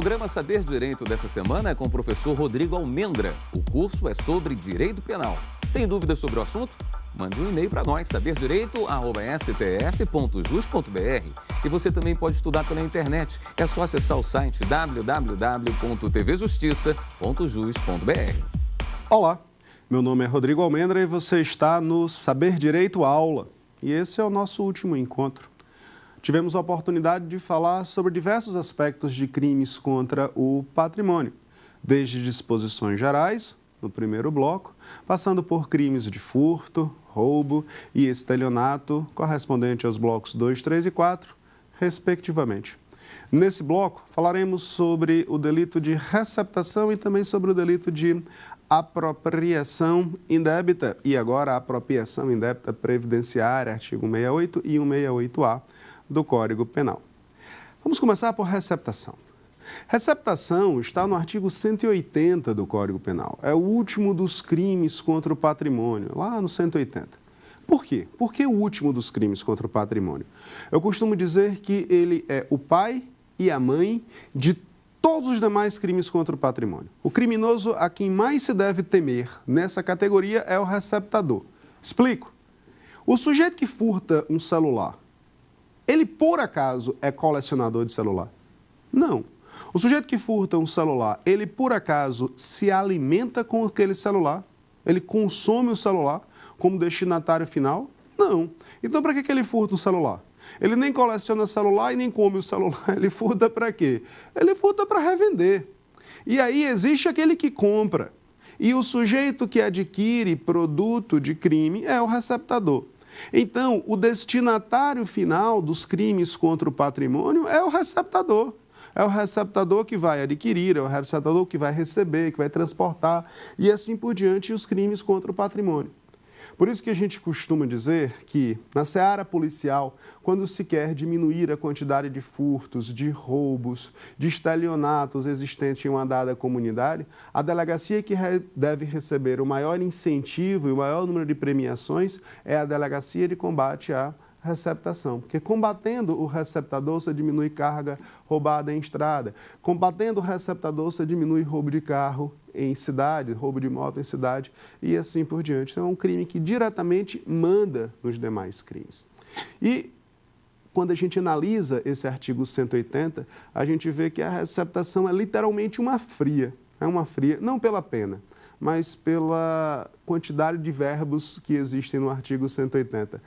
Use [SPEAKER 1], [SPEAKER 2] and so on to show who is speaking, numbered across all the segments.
[SPEAKER 1] programa Saber Direito dessa semana é com o professor Rodrigo Almendra. O curso é sobre Direito Penal. Tem dúvidas sobre o assunto? Mande um e-mail para nós, saberdireito@stf.jus.br. E você também pode estudar pela internet. É só acessar o site www.tvjustiça.jus.br.
[SPEAKER 2] Olá, meu nome é Rodrigo Almendra e você está no Saber Direito Aula. E esse é o nosso último encontro. Tivemos a oportunidade de falar sobre diversos aspectos de crimes contra o patrimônio, desde disposições gerais, no primeiro bloco, passando por crimes de furto, roubo e estelionato, correspondente aos blocos 2, 3 e 4, respectivamente. Nesse bloco, falaremos sobre o delito de receptação e também sobre o delito de apropriação indébita e agora a apropriação indébita previdenciária, artigo 168 e 168-A do Código Penal. Vamos começar por receptação. Receptação está no artigo 180 do Código Penal. É o último dos crimes contra o patrimônio, lá no 180. Por quê? Por que o último dos crimes contra o patrimônio? Eu costumo dizer que ele é o pai e a mãe de todos os demais crimes contra o patrimônio. O criminoso a quem mais se deve temer nessa categoria é o receptador. Explico. O sujeito que furta um celular, ele por acaso é colecionador de celular? Não. O sujeito que furta um celular, ele por acaso se alimenta com aquele celular? Ele consome o celular como destinatário final? Não. Então para que ele furta um celular? Ele nem coleciona celular e nem come o celular. Ele furta para quê? Ele furta para revender. E aí existe aquele que compra. E o sujeito que adquire produto de crime é o receptador. Então, o destinatário final dos crimes contra o patrimônio é o receptador. É o receptador que vai adquirir, é o receptador que vai receber, que vai transportar e assim por diante os crimes contra o patrimônio. Por isso que a gente costuma dizer que, na seara policial, quando se quer diminuir a quantidade de furtos, de roubos, de estelionatos existentes em uma dada comunidade, a delegacia que deve receber o maior incentivo e o maior número de premiações é a Delegacia de Combate à Receptação, porque combatendo o receptador, você diminui carga roubada em estrada. Combatendo o receptador, você diminui roubo de carro em cidade, roubo de moto em cidade e assim por diante. Então, é um crime que diretamente manda nos demais crimes. E quando a gente analisa esse artigo 180, a gente vê que a receptação é literalmente uma fria. É uma fria, não pela pena, mas pela quantidade de verbos que existem no artigo 180.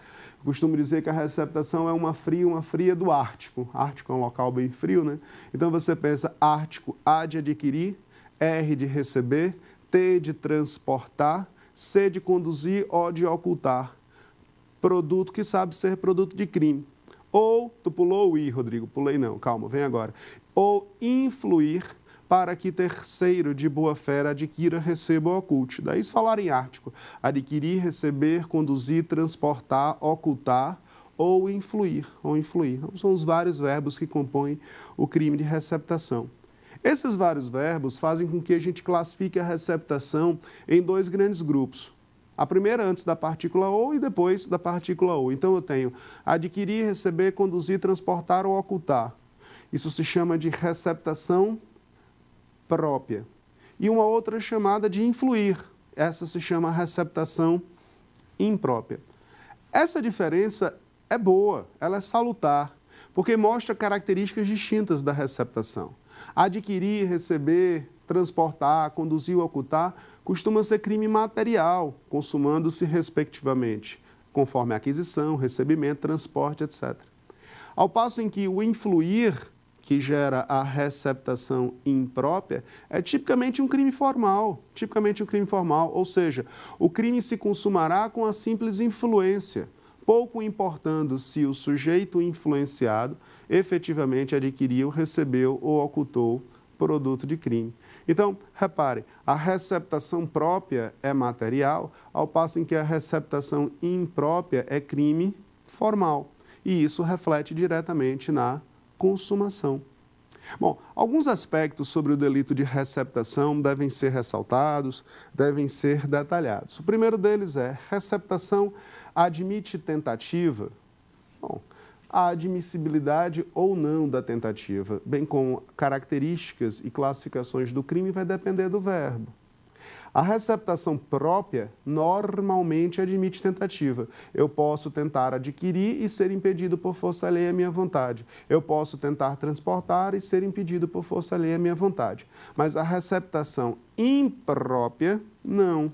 [SPEAKER 2] Costumo dizer que a receptação é uma fria do Ártico. Ártico é um local bem frio, né? Então você pensa Ártico, A de adquirir, R de receber, T de transportar, C de conduzir, O de ocultar. Produto que sabe ser produto de crime. Ou, tu pulou o I, Rodrigo, pulei não, calma, vem agora. Ou influir para que terceiro de boa-fé adquira, receba ou oculte. Daí se falar em Ártico, adquirir, receber, conduzir, transportar, ocultar ou influir. Então, são os vários verbos que compõem o crime de receptação. Esses vários verbos fazem com que a gente classifique a receptação em dois grandes grupos. A primeira antes da partícula ou e depois da partícula ou. Então eu tenho adquirir, receber, conduzir, transportar ou ocultar. Isso se chama de receptação própria. E uma outra chamada de influir. Essa se chama receptação imprópria. Essa diferença é boa, ela é salutar, porque mostra características distintas da receptação. Adquirir, receber, transportar, conduzir ou ocultar costuma ser crime material, consumando-se respectivamente, conforme a aquisição, recebimento, transporte, etc. Ao passo em que o influir, que gera a receptação imprópria, é tipicamente um crime formal, ou seja, o crime se consumará com a simples influência, pouco importando se o sujeito influenciado efetivamente adquiriu, recebeu ou ocultou produto de crime. Então, repare, a receptação própria é material, ao passo em que a receptação imprópria é crime formal. E isso reflete diretamente na consumação. Bom, alguns aspectos sobre o delito de receptação devem ser ressaltados, devem ser detalhados. O primeiro deles é: receptação admite tentativa? Bom, a admissibilidade ou não da tentativa, bem como características e classificações do crime, vai depender do verbo. A receptação própria normalmente admite tentativa. Eu posso tentar adquirir e ser impedido por força alheia à minha vontade. Eu posso tentar transportar e ser impedido por força alheia à minha vontade. Mas a receptação imprópria, não.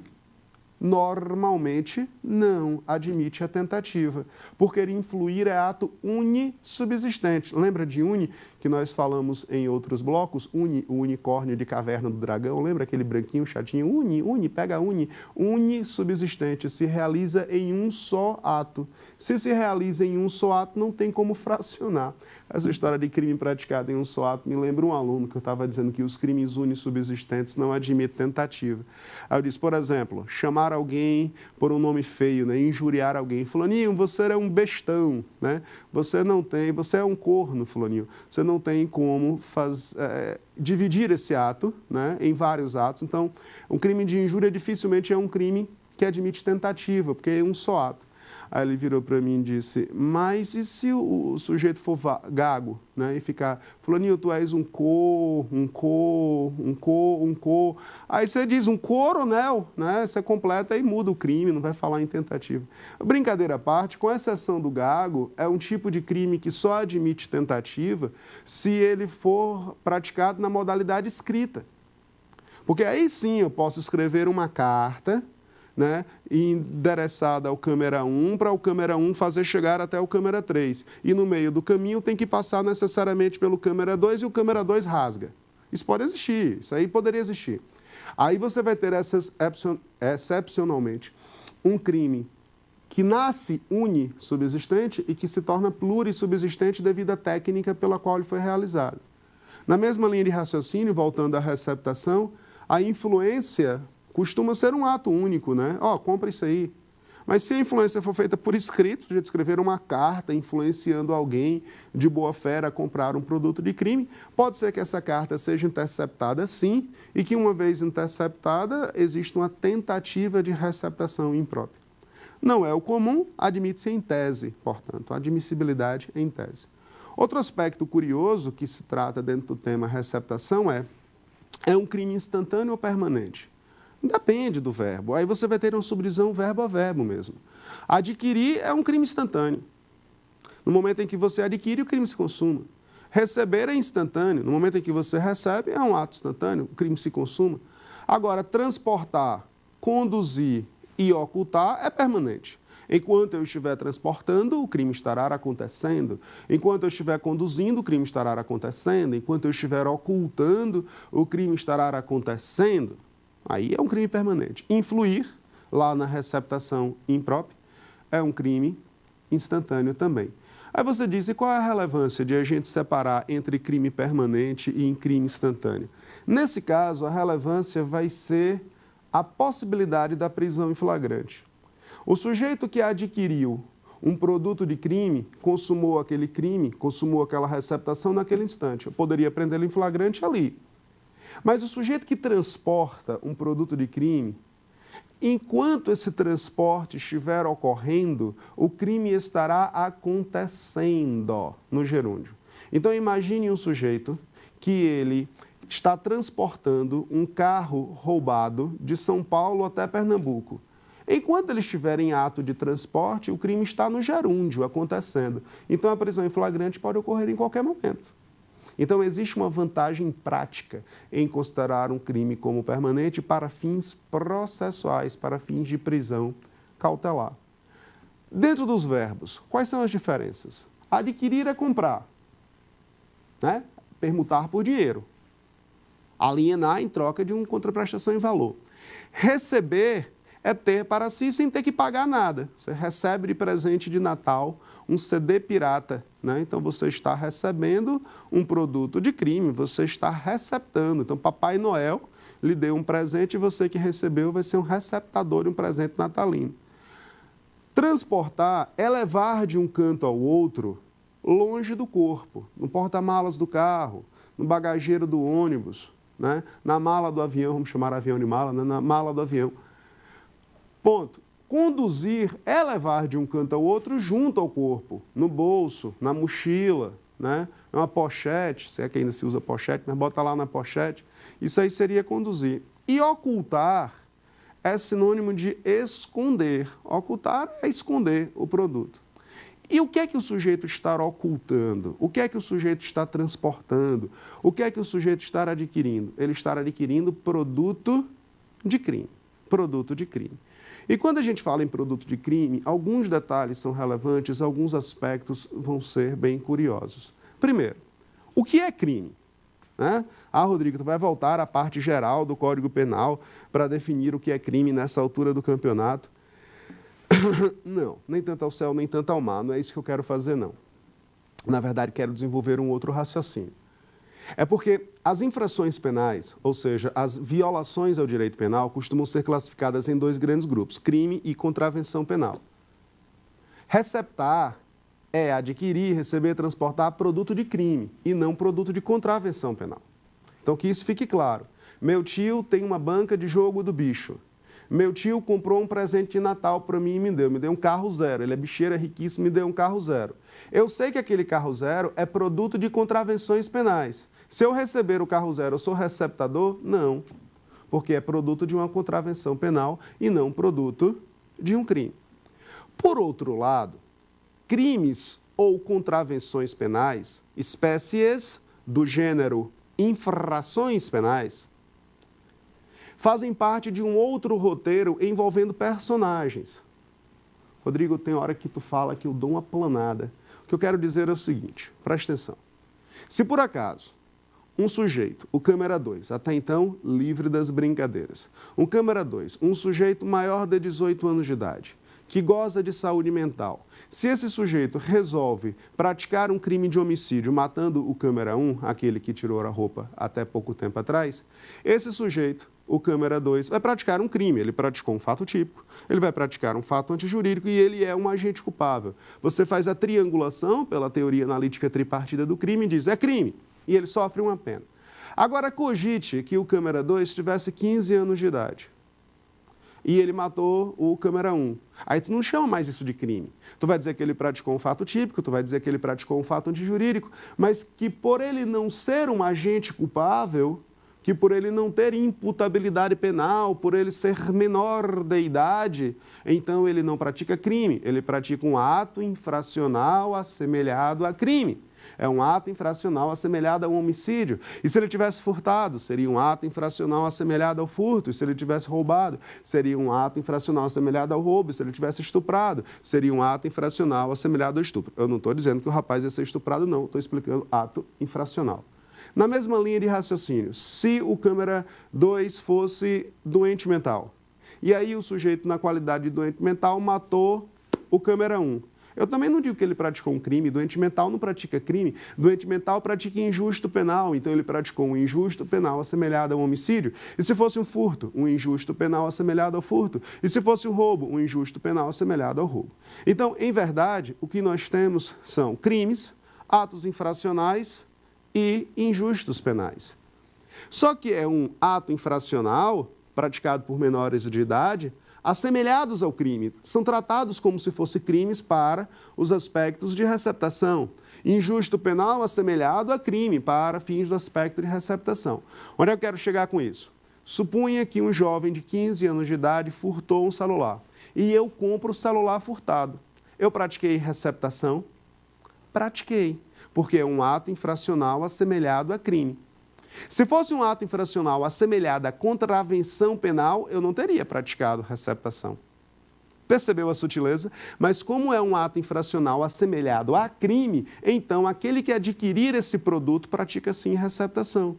[SPEAKER 2] Normalmente não admite a tentativa, porque influir é ato unissubsistente. Lembra de uni, que nós falamos em outros blocos? Uni, o unicórnio de Caverna do Dragão, lembra aquele branquinho chatinho? Uni, pega uni. Unissubsistente, se realiza em um só ato. Se realiza em um só ato, não tem como fracionar. Essa história de crime praticado em um só ato me lembra um aluno que eu estava dizendo que os crimes unissubsistentes não admitem tentativa. Aí eu disse, por exemplo, chamar alguém por um nome feio, né? Injuriar alguém. Fulaninho, você é um bestão, né? Você é um corno, fulaninho. Você não tem como dividir esse ato, né, em vários atos. Então, um crime de injúria dificilmente é um crime que admite tentativa, porque é um só ato. Aí ele virou para mim e disse, mas e se o sujeito for gago, né, e ficar, fulaninho, tu és um Aí você diz um coronel, né, você completa e muda o crime, não vai falar em tentativa. Brincadeira à parte, com exceção do gago, é um tipo de crime que só admite tentativa se ele for praticado na modalidade escrita. Porque aí sim eu posso escrever uma carta, né, endereçada ao câmera 1 para o câmera 1 fazer chegar até o câmera 3. E no meio do caminho tem que passar necessariamente pelo câmera 2 e o câmera 2 rasga. Isso pode existir, isso aí poderia existir. Aí você vai ter excepcionalmente um crime que nasce unissubsistente e que se torna plurissubsistente devido à técnica pela qual ele foi realizado. Na mesma linha de raciocínio, voltando à receptação, a influência costuma ser um ato único, né? Compra isso aí. Mas se a influência for feita por escrito, de escrever uma carta influenciando alguém de boa fé a comprar um produto de crime, pode ser que essa carta seja interceptada sim, e que uma vez interceptada, exista uma tentativa de receptação imprópria. Não é o comum, admite-se em tese, portanto, a admissibilidade em tese. Outro aspecto curioso que se trata dentro do tema receptação é um crime instantâneo ou permanente? Depende do verbo. Aí você vai ter uma subdivisão verbo a verbo mesmo. Adquirir é um crime instantâneo. No momento em que você adquire, o crime se consuma. Receber é instantâneo. No momento em que você recebe, é um ato instantâneo, o crime se consuma. Agora, transportar, conduzir e ocultar é permanente. Enquanto eu estiver transportando, o crime estará acontecendo. Enquanto eu estiver conduzindo, o crime estará acontecendo. Enquanto eu estiver ocultando, o crime estará acontecendo. Aí é um crime permanente. Influir, lá na receptação imprópria, é um crime instantâneo também. Aí você diz, e qual é a relevância de a gente separar entre crime permanente e crime instantâneo? Nesse caso, a relevância vai ser a possibilidade da prisão em flagrante. O sujeito que adquiriu um produto de crime, consumou aquele crime, consumou aquela receptação naquele instante. Eu poderia prendê-lo em flagrante ali. Mas o sujeito que transporta um produto de crime, enquanto esse transporte estiver ocorrendo, o crime estará acontecendo no gerúndio. Então imagine um sujeito que ele está transportando um carro roubado de São Paulo até Pernambuco. Enquanto ele estiver em ato de transporte, o crime está no gerúndio acontecendo. Então a prisão em flagrante pode ocorrer em qualquer momento. Então, existe uma vantagem prática em considerar um crime como permanente para fins processuais, para fins de prisão cautelar. Dentro dos verbos, quais são as diferenças? Adquirir é comprar, né? Permutar por dinheiro. Alienar em troca de uma contraprestação em valor. Receber é ter para si sem ter que pagar nada. Você recebe de presente de Natal um CD pirata, né? Então você está recebendo um produto de crime, você está receptando. Então Papai Noel lhe deu um presente e você que recebeu vai ser um receptador de um presente natalino. Transportar é levar de um canto ao outro longe do corpo, no porta-malas do carro, no bagageiro do ônibus, né? Na mala do avião, vamos chamar avião de mala, né? Na mala do avião. Ponto. conduzir é levar de um canto ao outro junto ao corpo, no bolso, na mochila, né? Uma pochete, se é que ainda se usa pochete, mas bota lá na pochete. Isso aí seria conduzir. E ocultar é sinônimo de esconder. Ocultar é esconder o produto. E o que é que o sujeito está ocultando? O que é que o sujeito está transportando? O que é que o sujeito está adquirindo? Ele está adquirindo produto de crime. Produto de crime. E quando a gente fala em produto de crime, alguns detalhes são relevantes, alguns aspectos vão ser bem curiosos. Primeiro, o que é crime? Né? Rodrigo, tu vai voltar à parte geral do Código Penal para definir o que é crime nessa altura do campeonato? Não, nem tanto ao céu, nem tanto ao mar, não é isso que eu quero fazer, não. Na verdade, quero desenvolver um outro raciocínio. É porque as infrações penais, ou seja, as violações ao direito penal, costumam ser classificadas em dois grandes grupos, crime e contravenção penal. Receptar é adquirir, receber, transportar produto de crime e não produto de contravenção penal. Então, que isso fique claro. Meu tio tem uma banca de jogo do bicho. Meu tio comprou um presente de Natal para mim e me deu um carro zero. Ele é bicheiro, é riquíssimo, me deu um carro zero. Eu sei que aquele carro zero é produto de contravenções penais. Se eu receber o carro zero, eu sou receptador? Não, porque é produto de uma contravenção penal e não produto de um crime. Por outro lado, crimes ou contravenções penais, espécies do gênero infrações penais, fazem parte de um outro roteiro envolvendo personagens. Rodrigo, tem hora que tu fala que eu dou uma planada. O que eu quero dizer é o seguinte, presta atenção. Se por acaso um sujeito, o câmera 2, até então livre das brincadeiras, um câmera 2, um sujeito maior de 18 anos de idade, que goza de saúde mental, se esse sujeito resolve praticar um crime de homicídio matando o câmera 1, aquele que tirou a roupa até pouco tempo atrás, esse sujeito, o câmera 2, vai praticar um crime. Ele praticou um fato típico, ele vai praticar um fato antijurídico e ele é um agente culpável. Você faz a triangulação pela teoria analítica tripartida do crime e diz, é crime, e ele sofre uma pena. Agora, cogite que o câmera 2 tivesse 15 anos de idade e ele matou o câmera 1. Aí tu não chama mais isso de crime. Tu vai dizer que ele praticou um fato típico, tu vai dizer que ele praticou um fato antijurídico, mas que por ele não ser um agente culpável, que por ele não ter imputabilidade penal, por ele ser menor de idade, então ele não pratica crime, ele pratica um ato infracional assemelhado a crime. É um ato infracional assemelhado a um homicídio. E se ele tivesse furtado, seria um ato infracional assemelhado ao furto. E se ele tivesse roubado, seria um ato infracional assemelhado ao roubo. E se ele tivesse estuprado, seria um ato infracional assemelhado ao estupro. Eu não estou dizendo que o rapaz ia ser estuprado, não. Estou explicando ato infracional. Na mesma linha de raciocínio, se o câmera 2 fosse doente mental, e aí o sujeito, na qualidade de doente mental, matou o câmera 1. Eu também não digo que ele praticou um crime, doente mental não pratica crime, doente mental pratica injusto penal, então ele praticou um injusto penal assemelhado a um homicídio. E se fosse um furto, um injusto penal assemelhado ao furto. E se fosse um roubo, um injusto penal assemelhado ao roubo. Então, em verdade, o que nós temos são crimes, atos infracionais e injustos penais. Só que é um ato infracional praticado por menores de idade, assemelhados ao crime, são tratados como se fossem crimes para os aspectos de receptação. Injusto penal assemelhado a crime para fins do aspecto de receptação. Onde eu quero chegar com isso? Supunha que um jovem de 15 anos de idade furtou um celular e eu compro o celular furtado. Eu pratiquei receptação? Pratiquei, porque é um ato infracional assemelhado a crime. Se fosse um ato infracional assemelhado à contravenção penal, eu não teria praticado receptação. Percebeu a sutileza? Mas como é um ato infracional assemelhado a crime, então aquele que adquirir esse produto pratica sim receptação.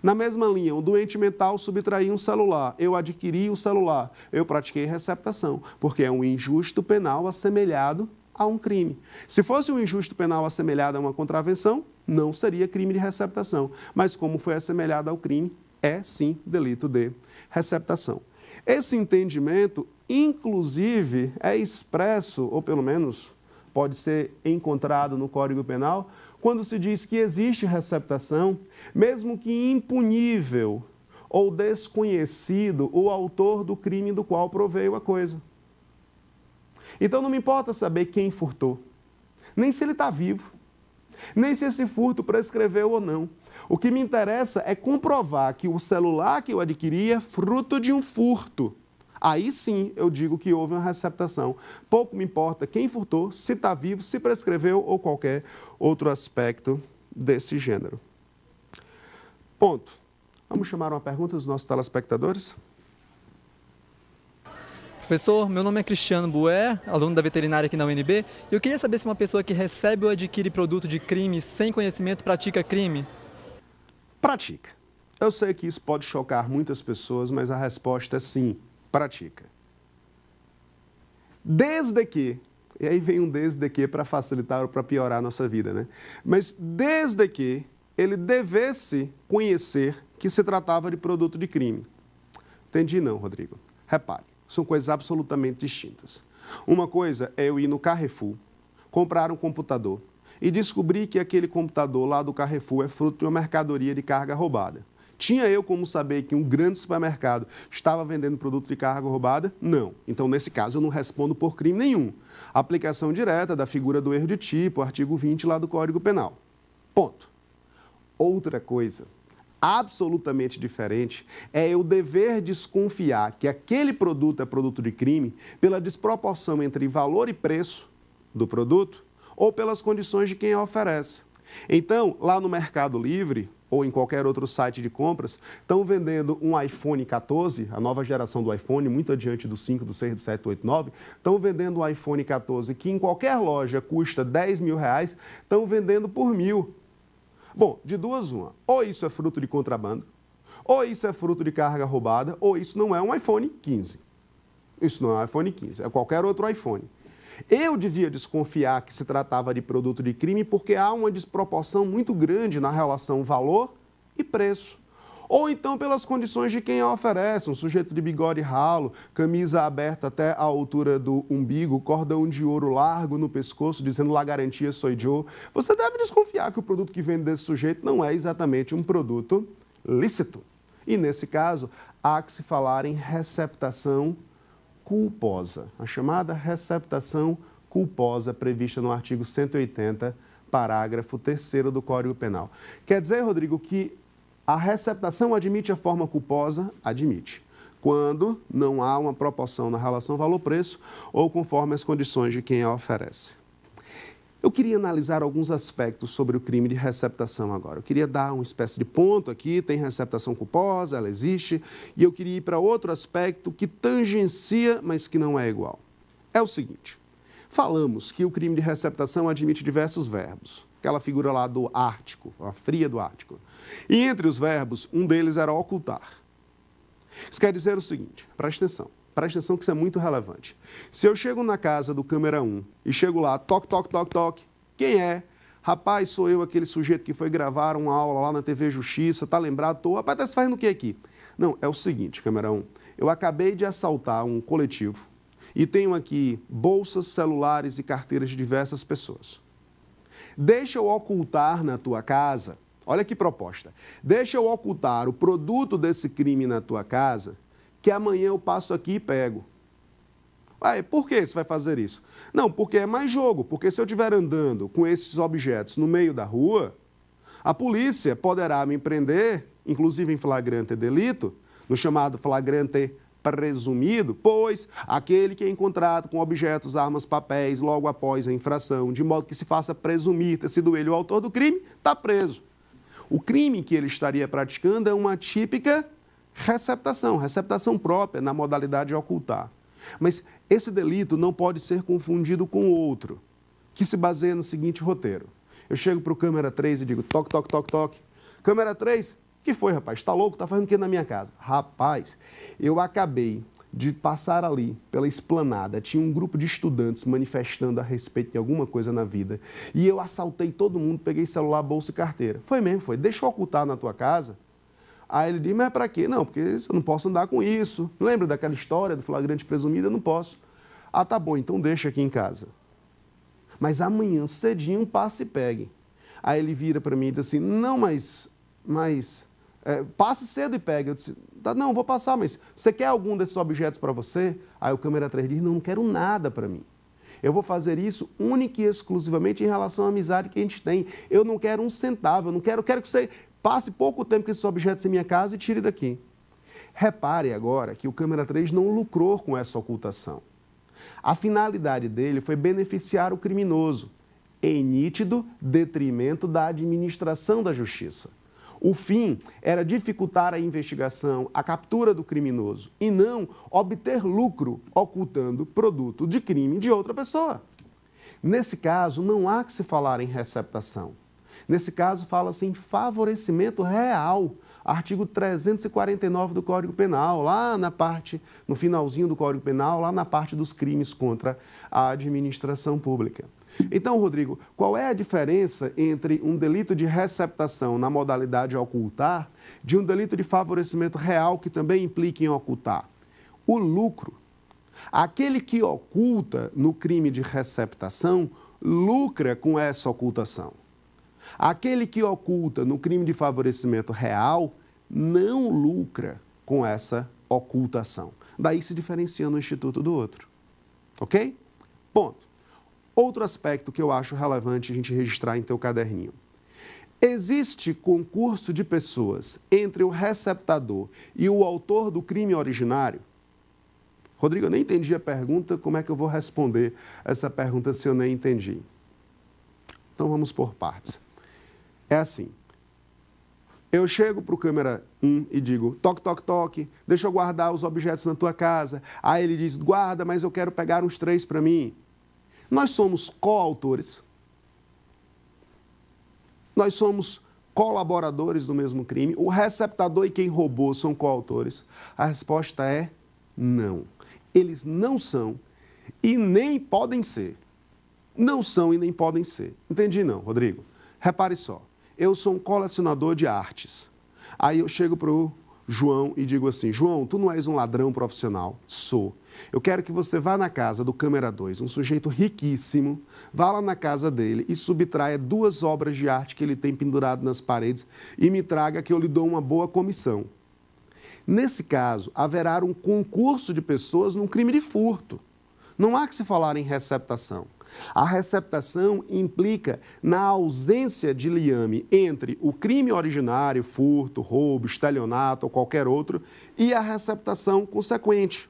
[SPEAKER 2] Na mesma linha, o doente mental subtraiu um celular, eu adquiri o celular, eu pratiquei receptação, porque é um injusto penal assemelhado a um crime. Se fosse um injusto penal assemelhado a uma contravenção, não seria crime de receptação. Mas como foi assemelhado ao crime, é sim delito de receptação. Esse entendimento, inclusive, é expresso, ou pelo menos pode ser encontrado no Código Penal, quando se diz que existe receptação, mesmo que impunível ou desconhecido o autor do crime do qual proveio a coisa. Então não me importa saber quem furtou, nem se ele está vivo, nem se esse furto prescreveu ou não. O que me interessa é comprovar que o celular que eu adquiri é fruto de um furto. Aí sim eu digo que houve uma receptação. Pouco me importa quem furtou, se está vivo, se prescreveu ou qualquer outro aspecto desse gênero. Ponto. Vamos chamar uma pergunta dos nossos telespectadores?
[SPEAKER 3] Professor, meu nome é Cristiano Bué, aluno da veterinária aqui na UNB, e eu queria saber se uma pessoa que recebe ou adquire produto de crime sem conhecimento pratica crime.
[SPEAKER 2] Pratica. Eu sei que isso pode chocar muitas pessoas, mas a resposta é sim, pratica. Desde que, e aí vem um desde que para facilitar ou para piorar a nossa vida, né? Mas desde que ele devesse conhecer que se tratava de produto de crime. Entendi não, Rodrigo. Repare, são coisas absolutamente distintas. Uma coisa é eu ir no Carrefour, comprar um computador e descobrir que aquele computador lá do Carrefour é fruto de uma mercadoria de carga roubada. Tinha eu como saber que um grande supermercado estava vendendo produto de carga roubada? Não. Então, nesse caso, eu não respondo por crime nenhum. Aplicação direta da figura do erro de tipo, artigo 20 lá do Código Penal. Ponto. Outra coisa, absolutamente diferente, é eu dever desconfiar que aquele produto é produto de crime pela desproporção entre valor e preço do produto ou pelas condições de quem a oferece. Então, lá no Mercado Livre, ou em qualquer outro site de compras, estão vendendo um iPhone 14, a nova geração do iPhone, muito adiante do 5, do 6, do 7, do 8, 9, estão vendendo um iPhone 14 que em qualquer loja custa R$10.000, estão vendendo por R$1.000. Bom, de duas uma, ou isso é fruto de contrabando, ou isso é fruto de carga roubada, ou isso não é um iPhone 15. Isso não é um iPhone 15, é qualquer outro iPhone. Eu devia desconfiar que se tratava de produto de crime porque há uma desproporção muito grande na relação valor e preço. Ou então pelas condições de quem a oferece, um sujeito de bigode ralo, camisa aberta até a altura do umbigo, cordão de ouro largo no pescoço, dizendo "La garantia soy yo". Você deve desconfiar que o produto que vende desse sujeito não é exatamente um produto lícito. E nesse caso, há que se falar em receptação culposa, a chamada receptação culposa prevista no artigo 180, parágrafo 3º do Código Penal. Quer dizer, Rodrigo, que a receptação admite a forma culposa? Admite. Quando não há uma proporção na relação valor-preço ou conforme as condições de quem a oferece. Eu queria analisar alguns aspectos sobre o crime de receptação agora. Eu queria dar uma espécie de ponto aqui, tem receptação culposa, ela existe, e eu queria ir para outro aspecto que tangencia, mas que não é igual. É o seguinte, falamos que o crime de receptação admite diversos verbos, aquela figura lá do Ártico, a fria do Ártico. E entre os verbos, um deles era ocultar. Isso quer dizer o seguinte, preste atenção que isso é muito relevante. Se eu chego na casa do câmera 1 e chego lá, toque, toque, toque, toque, quem é? Rapaz, sou eu, aquele sujeito que foi gravar uma aula lá na TV Justiça, tá lembrado? Tô, rapaz, tá se fazendo o que aqui? Não, é o seguinte, câmera 1, eu acabei de assaltar um coletivo e tenho aqui bolsas, celulares e carteiras de diversas pessoas. Deixa eu ocultar na tua casa, olha que proposta, deixa eu ocultar o produto desse crime na tua casa, que amanhã eu passo aqui e pego. Ué, por que você vai fazer isso? Não, porque é mais jogo, porque se eu estiver andando com esses objetos no meio da rua, a polícia poderá me prender, inclusive em flagrante delito, no chamado flagrante presumido, pois aquele que é encontrado com objetos, armas, papéis, logo após a infração, de modo que se faça presumir ter sido ele o autor do crime, está preso. O crime que ele estaria praticando é uma típica receptação própria na modalidade de ocultar. Mas esse delito não pode ser confundido com outro, que se baseia no seguinte roteiro. Eu chego para o câmera 3 e digo, toque, toque, toque, toque. Câmera 3, que foi, rapaz? Está louco? Está fazendo o que na minha casa? Rapaz, eu acabei de passar ali pela esplanada, tinha um grupo de estudantes manifestando a respeito de alguma coisa na vida, e eu assaltei todo mundo, peguei celular, bolsa e carteira. Foi mesmo, foi. Deixa eu ocultar na tua casa. Aí ele diz, mas para quê? Não, porque eu não posso andar com isso. Lembra daquela história do flagrante presumido? Eu não posso. Ah, tá bom, então deixa aqui em casa. Mas amanhã, cedinho, passe e pegue. Aí ele vira para mim e diz assim, não, mas passe cedo e pegue. Eu disse, não, vou passar, mas você quer algum desses objetos para você? Aí o câmera 3 diz, não quero nada para mim. Eu vou fazer isso única e exclusivamente em relação à amizade que a gente tem. Eu não quero um centavo, eu quero que você passe pouco tempo com esses objetos em minha casa e tire daqui. Repare agora que o câmera 3 não lucrou com essa ocultação. A finalidade dele foi beneficiar o criminoso, em nítido detrimento da administração da justiça. O fim era dificultar a investigação, a captura do criminoso e não obter lucro ocultando produto de crime de outra pessoa. Nesse caso, não há que se falar em receptação. Nesse caso, fala-se em favorecimento real. Artigo 349 do Código Penal, lá na parte, no finalzinho do Código Penal, lá na parte dos crimes contra a administração pública. Então, Rodrigo, qual é a diferença entre um delito de receptação na modalidade ocultar de um delito de favorecimento real que também implica em ocultar? O lucro. Aquele que oculta no crime de receptação lucra com essa ocultação. Aquele que oculta no crime de favorecimento real não lucra com essa ocultação. Daí se diferenciando um instituto do outro. Ok? Ponto. Outro aspecto que eu acho relevante a gente registrar em teu caderninho. Existe concurso de pessoas entre o receptador e o autor do crime originário? Rodrigo, eu nem entendi a pergunta, como é que eu vou responder essa pergunta se eu nem entendi? Então vamos por partes. É assim, eu chego para o câmera 1 e digo, toque, toque, toque, deixa eu guardar os objetos na tua casa. Aí ele diz, guarda, mas eu quero pegar uns 3 para mim. Nós somos coautores, nós somos colaboradores do mesmo crime, o receptador e quem roubou são coautores. A resposta é não. Eles não são e nem podem ser. Não são e nem podem ser. Entendi não, Rodrigo? Repare só, eu sou um colecionador de artes. Aí eu chego para o João e digo assim, João, tu não és um ladrão profissional? Sou. Eu quero que você vá na casa do câmera 2, um sujeito riquíssimo, vá lá na casa dele e subtraia 2 obras de arte que ele tem pendurado nas paredes e me traga que eu lhe dou uma boa comissão. Nesse caso, haverá um concurso de pessoas num crime de furto. Não há que se falar em receptação. A receptação implica na ausência de liame entre o crime originário, furto, roubo, estelionato ou qualquer outro, e a receptação consequente.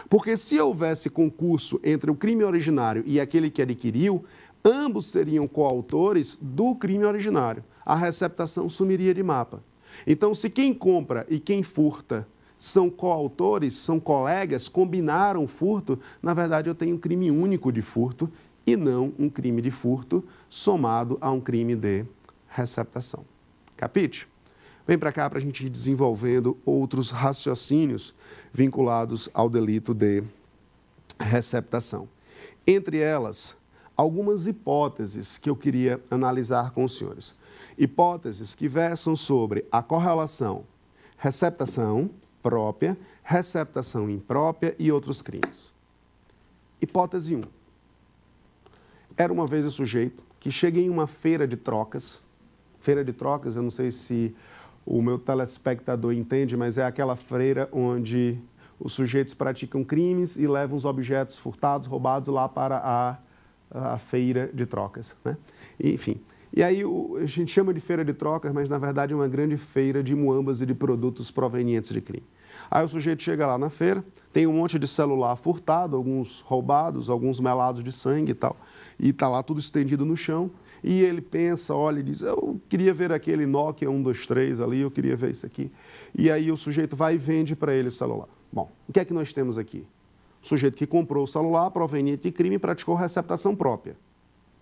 [SPEAKER 2] Porque se houvesse concurso entre o crime originário e aquele que adquiriu, ambos seriam coautores do crime originário. A receptação sumiria de mapa. Então, se quem compra e quem furta são coautores, são colegas, combinaram o furto, na verdade eu tenho um crime único de furto e não um crime de furto somado a um crime de receptação. Capite? Vem para cá para a gente ir desenvolvendo outros raciocínios vinculados ao delito de receptação. Entre elas, algumas hipóteses que eu queria analisar com os senhores. Hipóteses que versam sobre a correlação receptação própria, receptação imprópria e outros crimes. Hipótese 1. Era uma vez o sujeito que chega em uma feira de trocas. Feira de trocas, eu não sei se o meu telespectador entende, mas é aquela feira onde os sujeitos praticam crimes e levam os objetos furtados, roubados lá para a feira de trocas, né? Enfim, e aí a gente chama de feira de trocas, mas na verdade é uma grande feira de muambas e de produtos provenientes de crime. Aí o sujeito chega lá na feira, tem um monte de celular furtado, alguns roubados, alguns melados de sangue e tal, e está lá tudo estendido no chão. E ele pensa, olha e diz, eu queria ver aquele Nokia 123 ali, eu queria ver isso aqui. E aí o sujeito vai e vende para ele o celular. Bom, o que é que nós temos aqui? O sujeito que comprou o celular proveniente de crime e praticou receptação própria.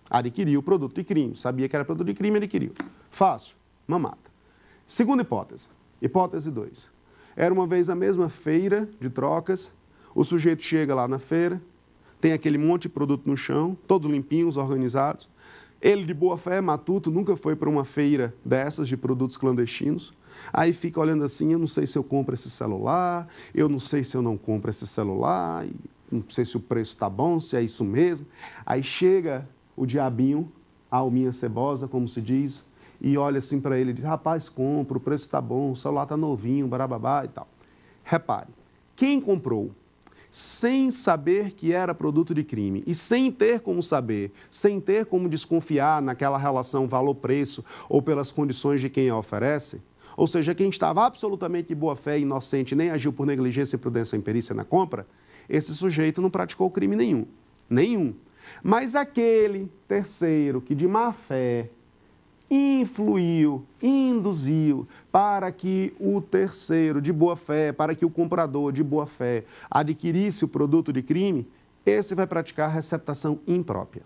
[SPEAKER 2] Adquiriu o produto de crime, sabia que era produto de crime, adquiriu. Fácil, mamata. Segunda hipótese, hipótese 2. Era uma vez a mesma feira de trocas, o sujeito chega lá na feira, tem aquele monte de produto no chão, todos limpinhos, organizados. Ele, de boa fé, matuto, nunca foi para uma feira dessas de produtos clandestinos. Aí fica olhando assim, eu não sei se eu compro esse celular, eu não sei se eu não compro esse celular, não sei se o preço está bom, se é isso mesmo. Aí chega o diabinho, a alminha cebosa, como se diz, e olha assim para ele e diz, rapaz, compra, o preço está bom, o celular está novinho, barababá e tal. Repare, quem comprou sem saber que era produto de crime e sem ter como saber, sem ter como desconfiar naquela relação valor-preço ou pelas condições de quem a oferece, ou seja, quem estava absolutamente de boa fé e inocente nem agiu por negligência, imprudência ou imperícia na compra, esse sujeito não praticou crime nenhum. Nenhum. Mas aquele terceiro que de má fé influiu, induziu para que o terceiro de boa fé, para que o comprador de boa fé adquirisse o produto de crime, esse vai praticar receptação imprópria.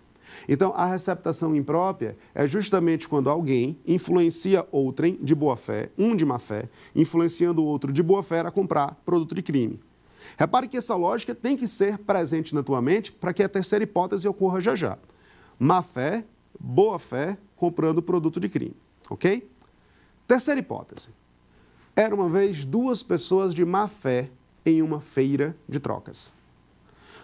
[SPEAKER 2] Então, a receptação imprópria é justamente quando alguém influencia outrem de boa fé, um de má fé, influenciando o outro de boa fé a comprar produto de crime. Repare que essa lógica tem que ser presente na tua mente para que a terceira hipótese ocorra já já. Má fé, boa fé, comprando produto de crime, ok? Terceira hipótese. Era uma vez duas pessoas de má fé em uma feira de trocas.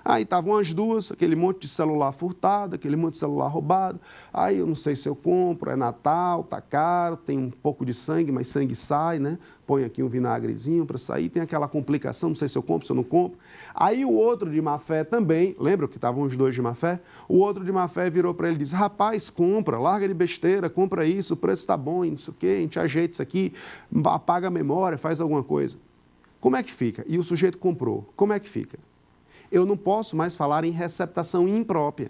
[SPEAKER 2] Aí estavam as duas, aquele monte de celular furtado, aquele monte de celular roubado. Aí eu não sei se eu compro, é Natal, tá caro, tem um pouco de sangue, mas sangue sai, né? Põe aqui um vinagrezinho para sair, tem aquela complicação, não sei se eu compro, se eu não compro. Aí o outro de má fé também, lembra que estavam os dois de má fé? O outro de má fé virou para ele e disse, rapaz, compra, larga de besteira, compra isso, o preço está bom, não sei o quê, a gente ajeita isso aqui, apaga a memória, faz alguma coisa. Como é que fica? E o sujeito comprou, como é que fica? Eu não posso mais falar em receptação imprópria.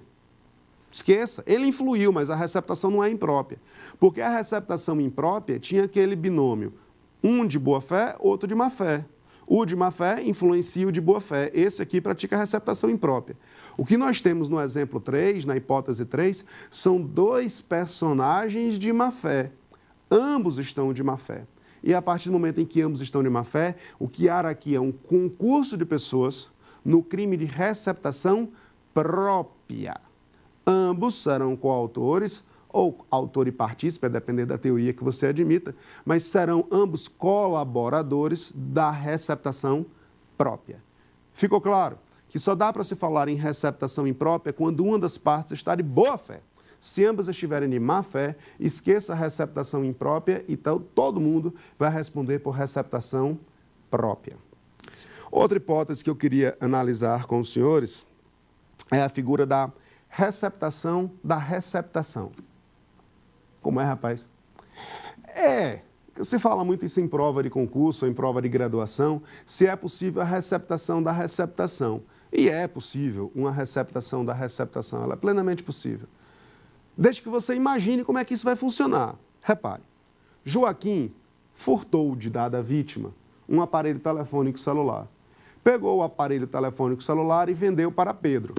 [SPEAKER 2] Esqueça, ele influiu, mas a receptação não é imprópria. Porque a receptação imprópria tinha aquele binômio, um de boa fé, outro de má fé. O de má fé influencia o de boa fé. Esse aqui pratica a receptação imprópria. O que nós temos no exemplo 3, na hipótese 3, são dois personagens de má fé. Ambos estão de má fé. E a partir do momento em que ambos estão de má fé, o que há aqui é um concurso de pessoas no crime de receptação própria. Ambos serão coautores, ou autor e partícipe, a depender da teoria que você admita, mas serão ambos colaboradores da receptação própria. Ficou claro que só dá para se falar em receptação imprópria quando uma das partes está de boa fé. Se ambas estiverem de má fé, esqueça a receptação imprópria, então todo mundo vai responder por receptação própria. Outra hipótese que eu queria analisar com os senhores é a figura da receptação da receptação. Como é, rapaz? Se fala muito isso em prova de concurso, ou em prova de graduação, se é possível a receptação da receptação. E é possível uma receptação da receptação, ela é plenamente possível. Desde que você imagine como é que isso vai funcionar. Repare, Joaquim furtou de dada vítima um aparelho telefônico celular. Pegou o aparelho telefônico celular e vendeu para Pedro.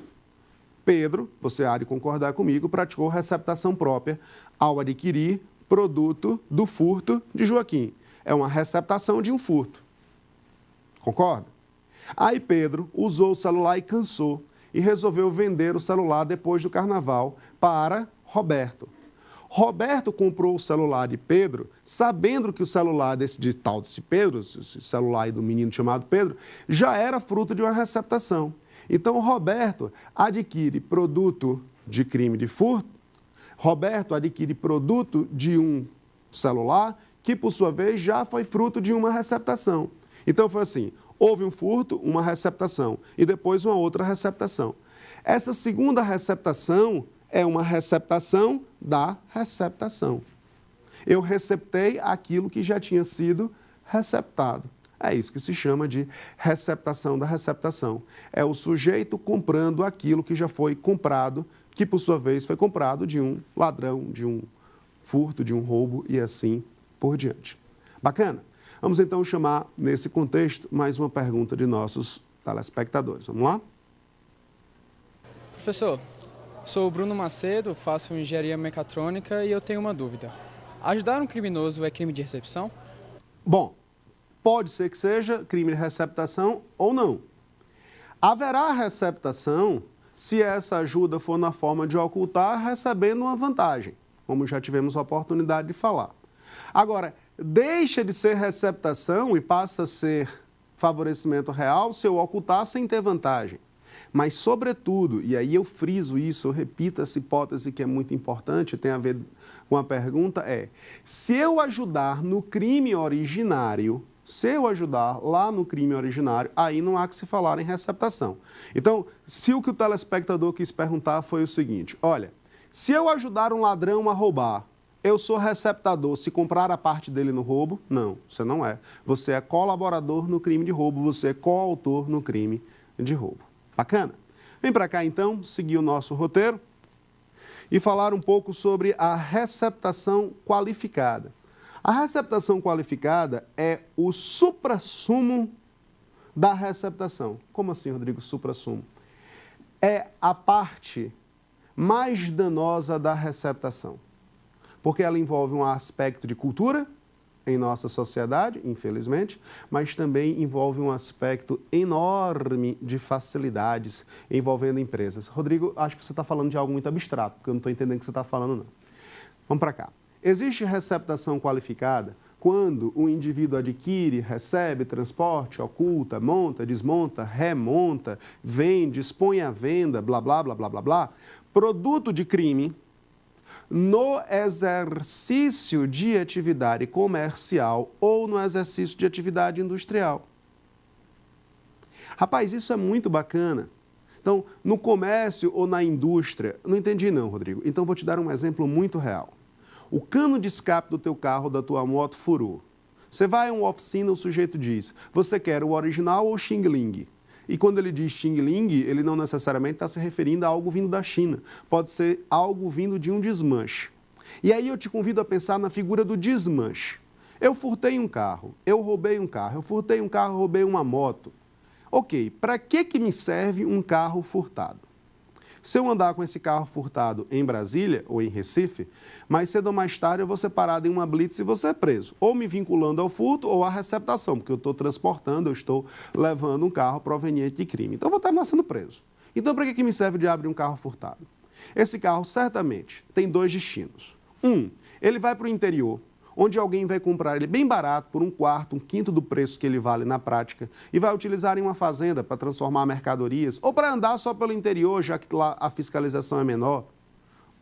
[SPEAKER 2] Pedro, você há de concordar comigo, praticou receptação própria ao adquirir produto do furto de Joaquim. É uma receptação de um furto. Concorda? Aí Pedro usou o celular e cansou e resolveu vender o celular depois do carnaval para Roberto. Roberto comprou o celular de Pedro, sabendo que o celular desse Pedro, esse celular aí do menino chamado Pedro, já era fruto de uma receptação. Então, Roberto adquire produto de crime de furto, Roberto adquire produto de um celular que, por sua vez, já foi fruto de uma receptação. Então, foi assim, houve um furto, uma receptação, e depois uma outra receptação. Essa segunda receptação é uma receptação da receptação. Eu receptei aquilo que já tinha sido receptado. É isso que se chama de receptação da receptação. É o sujeito comprando aquilo que já foi comprado, que por sua vez foi comprado de um ladrão, de um furto, de um roubo e assim por diante. Bacana? Vamos então chamar, nesse contexto, mais uma pergunta de nossos telespectadores. Vamos lá?
[SPEAKER 4] Professor, sou o Bruno Macedo, faço engenharia mecatrônica e eu tenho uma dúvida. Ajudar um criminoso é crime de recepção?
[SPEAKER 2] Bom, pode ser que seja crime de receptação ou não. Haverá receptação se essa ajuda for na forma de ocultar, recebendo uma vantagem, como já tivemos a oportunidade de falar. Agora, deixa de ser receptação e passa a ser favorecimento real se eu ocultar sem ter vantagem. Mas, sobretudo, e aí eu friso isso, eu repito essa hipótese que é muito importante, tem a ver com a pergunta, se eu ajudar no crime originário, Se eu ajudar lá no crime originário, aí não há que se falar em receptação. Então, se o que o telespectador quis perguntar foi o seguinte, olha, se eu ajudar um ladrão a roubar, eu sou receptador se comprar a parte dele no roubo? Não, você não é. Você é colaborador no crime de roubo, você é coautor no crime de roubo. Bacana? Vem para cá então, seguir o nosso roteiro e falar um pouco sobre a receptação qualificada. A receptação qualificada é o suprassumo da receptação. Como assim, Rodrigo, suprassumo? É a parte mais danosa da receptação, porque ela envolve um aspecto de cultura em nossa sociedade, infelizmente, mas também envolve um aspecto enorme de facilidades envolvendo empresas. Rodrigo, acho que você está falando de algo muito abstrato, porque eu não estou entendendo o que você está falando, não. Vamos para cá. Existe receptação qualificada quando o indivíduo adquire, recebe, transporte, oculta, monta, desmonta, remonta, vende, expõe à venda, blá, blá, blá, blá, blá, blá, produto de crime no exercício de atividade comercial ou no exercício de atividade industrial. Rapaz, isso é muito bacana. Então, no comércio ou na indústria, não entendi não, Rodrigo. Então, vou te dar um exemplo muito real. O cano de escape do teu carro, da tua moto, furou. Você vai a uma oficina, o sujeito diz, você quer o original ou o Xing Ling? E quando ele diz Xing Ling, ele não necessariamente está se referindo a algo vindo da China. Pode ser algo vindo de um desmanche. E aí eu te convido a pensar na figura do desmanche. Eu furtei um carro, eu roubei um carro, eu furtei um carro, roubei uma moto. Ok, para que me serve um carro furtado? Se eu andar com esse carro furtado em Brasília ou em Recife, mais cedo ou mais tarde eu vou ser parado em uma blitz e vou ser preso. Ou me vinculando ao furto ou à receptação, porque eu estou transportando, eu estou levando um carro proveniente de crime. Então eu vou terminar sendo preso. Então para que me serve de abrir um carro furtado? Esse carro certamente tem dois destinos. Ele vai para o interior, onde alguém vai comprar ele bem barato, por um quarto, um quinto do preço que ele vale na prática, e vai utilizar em uma fazenda para transformar mercadorias, ou para andar só pelo interior, já que lá a fiscalização é menor.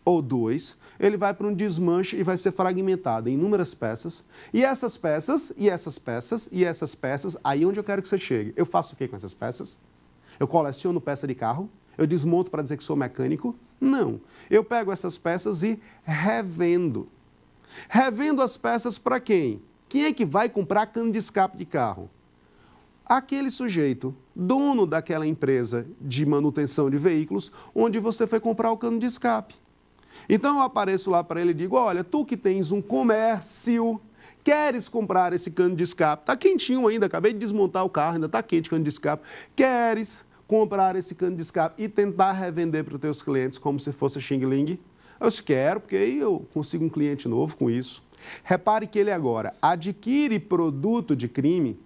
[SPEAKER 2] Ou 2, ele vai para um desmanche e vai ser fragmentado em inúmeras peças, e essas peças, e essas peças, e essas peças, aí onde eu quero que você chegue. Eu faço o que com essas peças? Eu coleciono peça de carro? Eu desmonto para dizer que sou mecânico? Não. Eu pego essas peças e revendo. Revendo as peças para quem? Quem é que vai comprar cano de escape de carro? Aquele sujeito, dono daquela empresa de manutenção de veículos, onde você foi comprar o cano de escape. Então eu apareço lá para ele e digo, olha, tu que tens um comércio, queres comprar esse cano de escape? Está quentinho ainda, acabei de desmontar o carro, ainda está quente o cano de escape. Queres comprar esse cano de escape e tentar revender para os teus clientes como se fosse Xing Ling? Eu quero, porque aí eu consigo um cliente novo com isso. Repare que ele agora adquire produto de crime,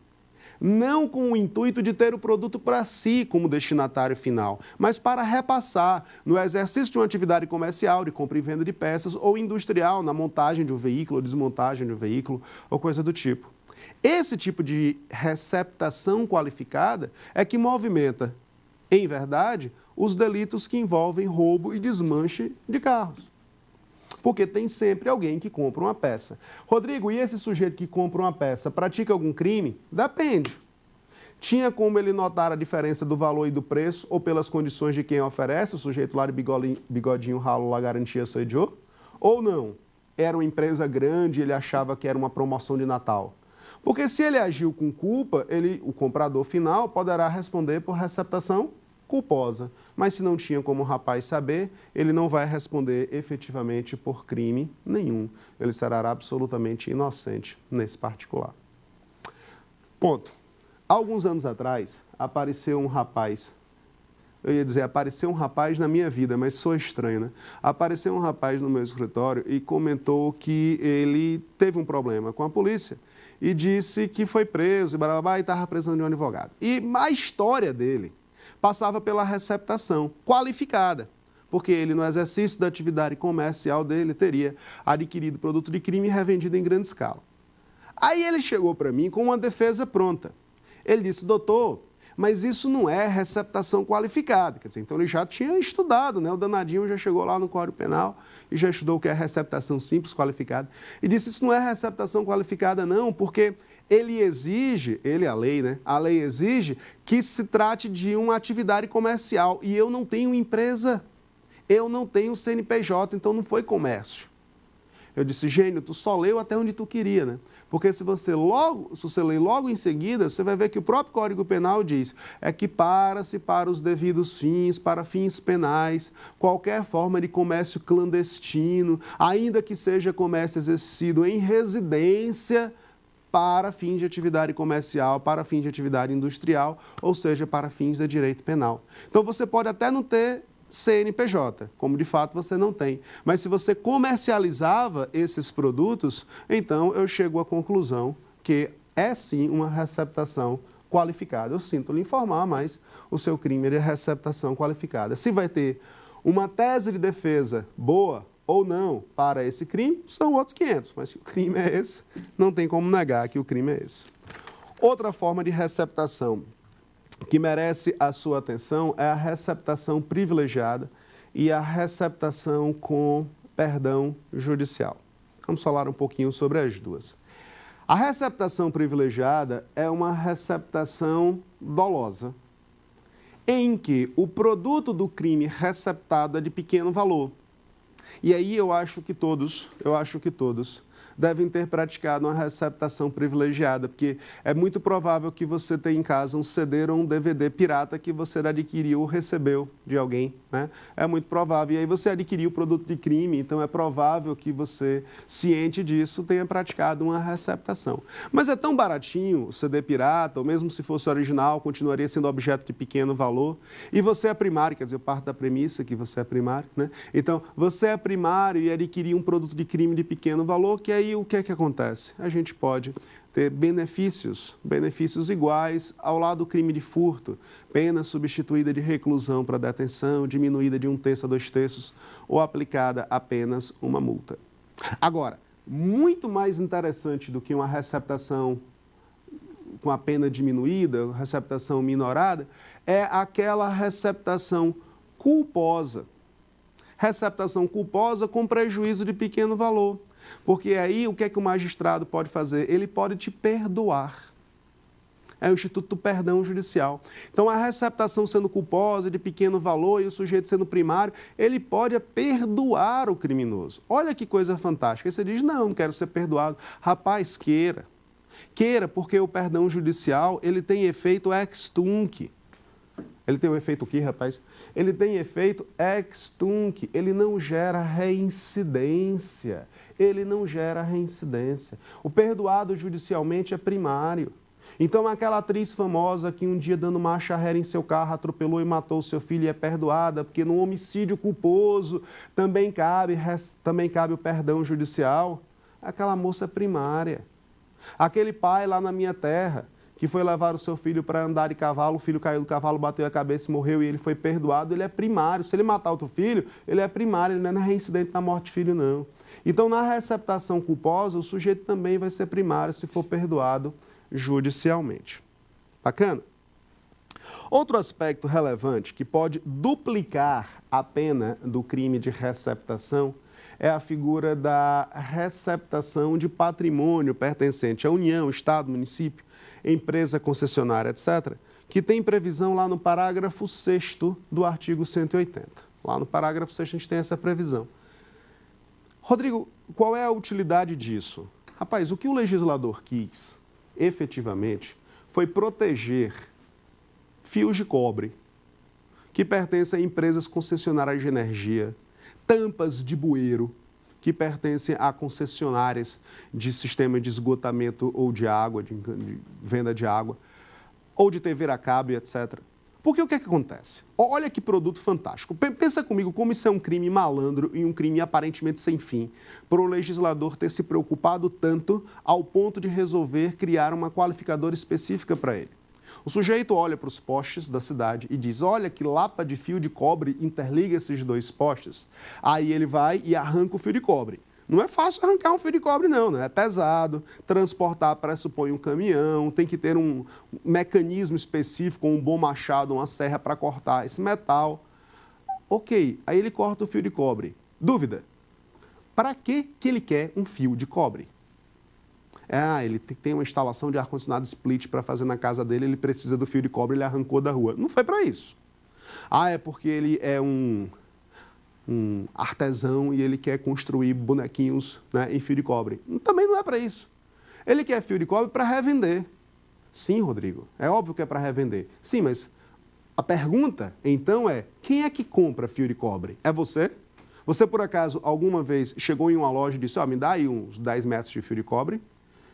[SPEAKER 2] não com o intuito de ter o produto para si como destinatário final, mas para repassar no exercício de uma atividade comercial, de compra e venda de peças, ou industrial, na montagem de um veículo, ou desmontagem de um veículo, ou coisa do tipo. Esse tipo de receptação qualificada é que movimenta, em verdade, os delitos que envolvem roubo e desmanche de carros. Porque tem sempre alguém que compra uma peça. Rodrigo, e esse sujeito que compra uma peça pratica algum crime? Depende. Tinha como ele notar a diferença do valor e do preço ou pelas condições de quem oferece, o sujeito lá de bigodinho ralo lá garantia sou eu? Ou não? Era uma empresa grande e ele achava que era uma promoção de Natal. Porque se ele agiu com culpa, o comprador final poderá responder por receptação culposa. Mas se não tinha como o rapaz saber, ele não vai responder efetivamente por crime nenhum. Ele será absolutamente inocente nesse particular. Ponto. Alguns anos atrás, apareceu um rapaz, apareceu um rapaz na minha vida, mas sou estranho, né? Apareceu um rapaz no meu escritório e comentou que ele teve um problema com a polícia e disse que foi preso e estava precisando de um advogado. E a história dele passava pela receptação qualificada, porque ele, no exercício da atividade comercial dele, teria adquirido produto de crime e revendido em grande escala. Aí ele chegou para mim com uma defesa pronta. Ele disse, doutor, mas isso não é receptação qualificada. Quer dizer, então ele já tinha estudado, né? O danadinho já chegou lá no Código Penal e já estudou o que é receptação simples qualificada. E disse, isso não é receptação qualificada não, porque a lei, né? A lei exige que se trate de uma atividade comercial e eu não tenho empresa, eu não tenho CNPJ, então não foi comércio. Eu disse, Gênio, tu só leu até onde tu queria, né? Porque se você ler logo em seguida, você vai ver que o próprio Código Penal diz equipara-se para os devidos fins, para fins penais, qualquer forma de comércio clandestino, ainda que seja comércio exercido em residência, para fins de atividade comercial, para fins de atividade industrial, ou seja, para fins de direito penal. Então, você pode até não ter CNPJ, como de fato você não tem. Mas se você comercializava esses produtos, então eu chego à conclusão que é sim uma receptação qualificada. Eu sinto lhe informar, mas o seu crime é de receptação qualificada. Se vai ter uma tese de defesa boa ou não para esse crime, são outros 500. Mas se o crime é esse, não tem como negar que o crime é esse. Outra forma de receptação que merece a sua atenção é a receptação privilegiada e a receptação com perdão judicial. Vamos falar um pouquinho sobre as duas. A receptação privilegiada é uma receptação dolosa, em que o produto do crime receptado é de pequeno valor. E aí eu acho que todos devem ter praticado uma receptação privilegiada, porque é muito provável que você tenha em casa um CD ou um DVD pirata que você adquiriu ou recebeu de alguém, né? É muito provável. E aí você adquiriu o produto de crime, então é provável que você, ciente disso, tenha praticado uma receptação. Mas é tão baratinho o CD pirata, ou mesmo se fosse original, continuaria sendo objeto de pequeno valor. E você é primário, quer dizer, eu parto da premissa que você é primário, né? Então, você é primário e adquiriu um produto de crime de pequeno valor, que aí o que é que acontece? A gente pode ter benefícios iguais ao lado do crime de furto, pena substituída de reclusão para detenção, diminuída de 1/3 a 2/3 ou aplicada apenas uma multa. Agora, muito mais interessante do que uma receptação com a pena diminuída, receptação minorada, é aquela receptação culposa. Receptação culposa com prejuízo de pequeno valor. Porque aí o que é que o magistrado pode fazer? Ele pode te perdoar. É o Instituto do Perdão Judicial. Então, a receptação sendo culposa, de pequeno valor, e o sujeito sendo primário, ele pode perdoar o criminoso. Olha que coisa fantástica. Aí você diz, não quero ser perdoado. Rapaz, queira. Queira, porque o perdão judicial, ele tem efeito ex tunc. Ele tem o efeito o quê, rapaz? Ele tem efeito ex tunc. Ele não gera reincidência. Ele não gera reincidência. O perdoado judicialmente é primário. Então, aquela atriz famosa que um dia dando marcha ré em seu carro atropelou e matou o seu filho e é perdoada, porque no homicídio culposo também cabe o perdão judicial, aquela moça é primária. Aquele pai lá na minha terra que foi levar o seu filho para andar de cavalo, o filho caiu do cavalo, bateu a cabeça e morreu e ele foi perdoado, ele é primário. Se ele matar outro filho, ele é primário, ele não é reincidente na morte de filho, não. Então, na receptação culposa, o sujeito também vai ser primário se for perdoado judicialmente. Bacana? Outro aspecto relevante que pode duplicar a pena do crime de receptação é a figura da receptação de patrimônio pertencente à União, Estado, município, empresa concessionária, etc., que tem previsão lá no parágrafo 6º do artigo 180. Lá no parágrafo 6º a gente tem essa previsão. Rodrigo, qual é a utilidade disso? Rapaz, o que o legislador quis, efetivamente, foi proteger fios de cobre que pertencem a empresas concessionárias de energia, tampas de bueiro que pertencem a concessionárias de sistema de esgotamento ou de água, de venda de água, ou de TV a cabo, etc. Porque o que é que acontece? Olha que produto fantástico. Pensa comigo como isso é um crime malandro e um crime aparentemente sem fim, para o legislador ter se preocupado tanto ao ponto de resolver criar uma qualificadora específica para ele. O sujeito olha para os postes da cidade e diz, olha que lapa de fio de cobre interliga esses dois postes. Aí ele vai e arranca o fio de cobre. Não é fácil arrancar um fio de cobre, não, né? É pesado, transportar pressupõe um caminhão, tem que ter um mecanismo específico, um bom machado, uma serra para cortar esse metal. Ok, aí ele corta o fio de cobre. Dúvida, para que ele quer um fio de cobre? Ele tem uma instalação de ar-condicionado split para fazer na casa dele, ele precisa do fio de cobre, ele arrancou da rua. Não foi para isso. É porque ele é um artesão e ele quer construir bonequinhos, né, em fio de cobre. Também não é para isso. Ele quer fio de cobre para revender. Sim, Rodrigo, é óbvio que é para revender. Sim, mas a pergunta, então, é: quem é que compra fio de cobre? É você? Você, por acaso, alguma vez chegou em uma loja e disse: me dá aí uns 10 metros de fio de cobre?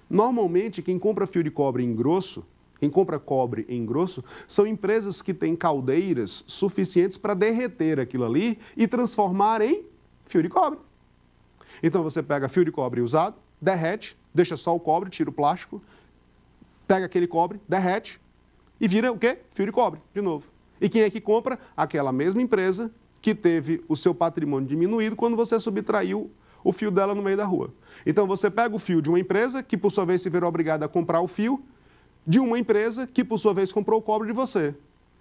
[SPEAKER 2] Normalmente, quem compra fio de cobre em grosso, quem compra cobre em grosso, são empresas que têm caldeiras suficientes para derreter aquilo ali e transformar em fio de cobre. Então, você pega fio de cobre usado, derrete, deixa só o cobre, tira o plástico, pega aquele cobre, derrete e vira o quê? Fio de cobre, de novo. E quem é que compra? Aquela mesma empresa que teve o seu patrimônio diminuído quando você subtraiu o fio dela no meio da rua. Então, você pega o fio de uma empresa, que por sua vez se virou obrigada a comprar o fio de uma empresa que por sua vez comprou o cobre de você.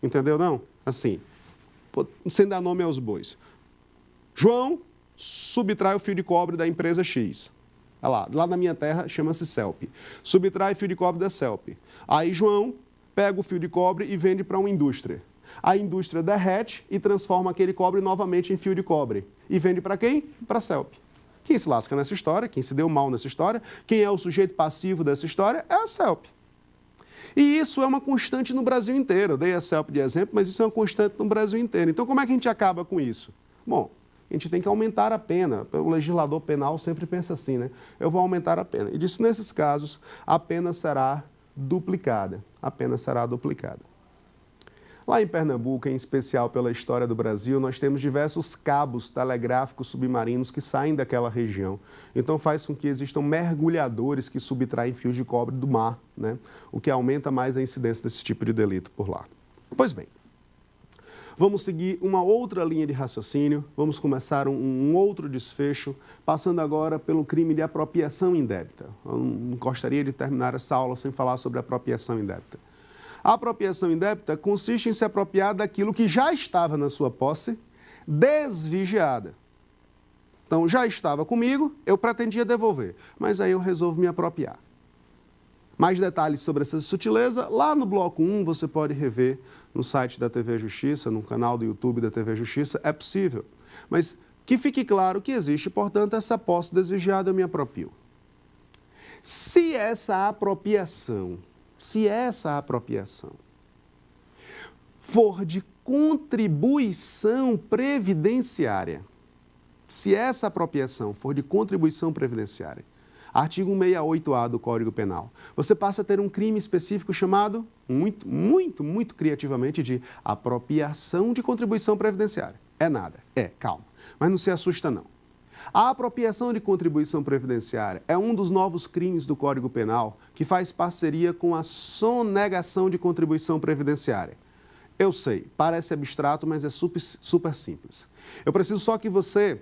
[SPEAKER 2] Entendeu, não? Assim, sem dar nome aos bois. João subtrai o fio de cobre da empresa X. Lá na minha terra chama-se CELP. Subtrai fio de cobre da CELP. Aí João pega o fio de cobre e vende para uma indústria. A indústria derrete e transforma aquele cobre novamente em fio de cobre. E vende para quem? Para a CELP. Quem se lasca nessa história, quem se deu mal nessa história, quem é o sujeito passivo dessa história é a CELP. E isso é uma constante no Brasil inteiro. Eu dei a CELP de exemplo, mas isso é uma constante no Brasil inteiro. Então, como é que a gente acaba com isso? Bom, a gente tem que aumentar a pena. O legislador penal sempre pensa assim, né? Eu vou aumentar a pena. E disso, nesses casos, a pena será duplicada. A pena será duplicada. Lá em Pernambuco, em especial pela história do Brasil, nós temos diversos cabos telegráficos submarinos que saem daquela região. Então faz com que existam mergulhadores que subtraem fios de cobre do mar, né? O que aumenta mais a incidência desse tipo de delito por lá. Pois bem, vamos seguir uma outra linha de raciocínio, vamos começar um outro desfecho, passando agora pelo crime de apropriação indébita. Eu não gostaria de terminar essa aula sem falar sobre apropriação indébita. A apropriação indébita consiste em se apropriar daquilo que já estava na sua posse, desvigiada. Então, já estava comigo, eu pretendia devolver, mas aí eu resolvo me apropriar. Mais detalhes sobre essa sutileza, lá no bloco 1 você pode rever no site da TV Justiça, no canal do YouTube da TV Justiça, é possível. Mas que fique claro que existe, portanto, essa posse desvigiada, eu me aproprio. Se essa apropriação for de contribuição previdenciária, artigo 168-A do Código Penal, você passa a ter um crime específico chamado, muito criativamente, de apropriação de contribuição previdenciária. É nada, calma, mas não se assusta não. A apropriação de contribuição previdenciária é um dos novos crimes do Código Penal que faz parceria com a sonegação de contribuição previdenciária. Eu sei, parece abstrato, mas é super simples. Eu preciso só que você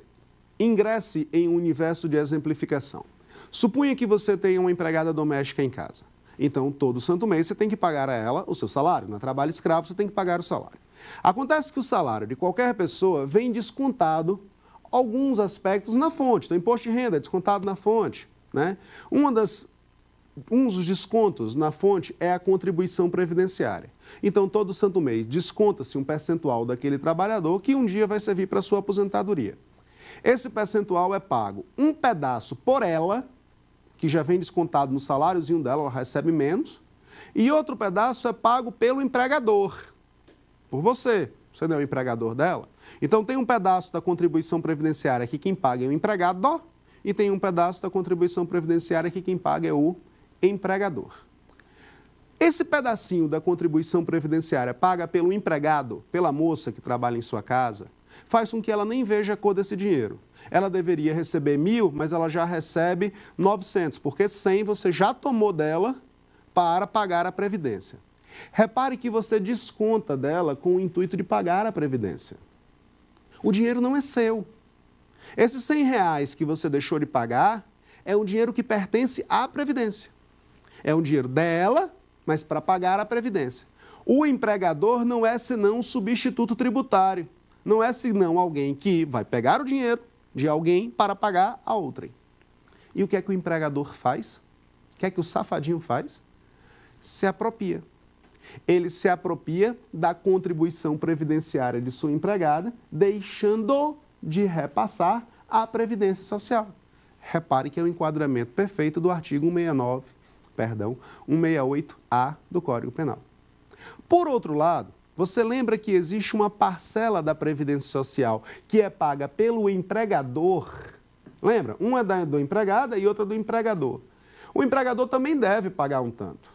[SPEAKER 2] ingresse em um universo de exemplificação. Suponha que você tenha uma empregada doméstica em casa. Então, todo santo mês você tem que pagar a ela o seu salário. No trabalho escravo, você tem que pagar o salário. Acontece que o salário de qualquer pessoa vem descontado alguns aspectos na fonte. Então, imposto de renda é descontado na fonte, né? Um dos descontos na fonte é a contribuição previdenciária. Então, todo santo mês desconta-se um percentual daquele trabalhador que um dia vai servir para a sua aposentadoria. Esse percentual é pago um pedaço por ela, que já vem descontado no saláriozinho dela, ela recebe menos, e outro pedaço é pago pelo empregador, por você. Você não é o empregador dela? Então, tem um pedaço da contribuição previdenciária que quem paga é o empregado e tem um pedaço da contribuição previdenciária que quem paga é o empregador. Esse pedacinho da contribuição previdenciária paga pelo empregado, pela moça que trabalha em sua casa, faz com que ela nem veja a cor desse dinheiro. Ela deveria receber 1.000, mas ela já recebe 900, porque 100 você já tomou dela para pagar a previdência. Repare que você desconta dela com o intuito de pagar a previdência. O dinheiro não é seu. Esses R$100 que você deixou de pagar é um dinheiro que pertence à Previdência. É um dinheiro dela, mas para pagar a Previdência. O empregador não é senão um substituto tributário. Não é senão alguém que vai pegar o dinheiro de alguém para pagar a outrem. E o que é que o empregador faz? O que é que o safadinho faz? Se apropria. Ele se apropria da contribuição previdenciária de sua empregada, deixando de repassar à Previdência Social. Repare que é o enquadramento perfeito do artigo 168-A do Código Penal. Por outro lado, você lembra que existe uma parcela da Previdência Social que é paga pelo empregador? Lembra? Uma é do empregado e outra do empregador. O empregador também deve pagar um tanto,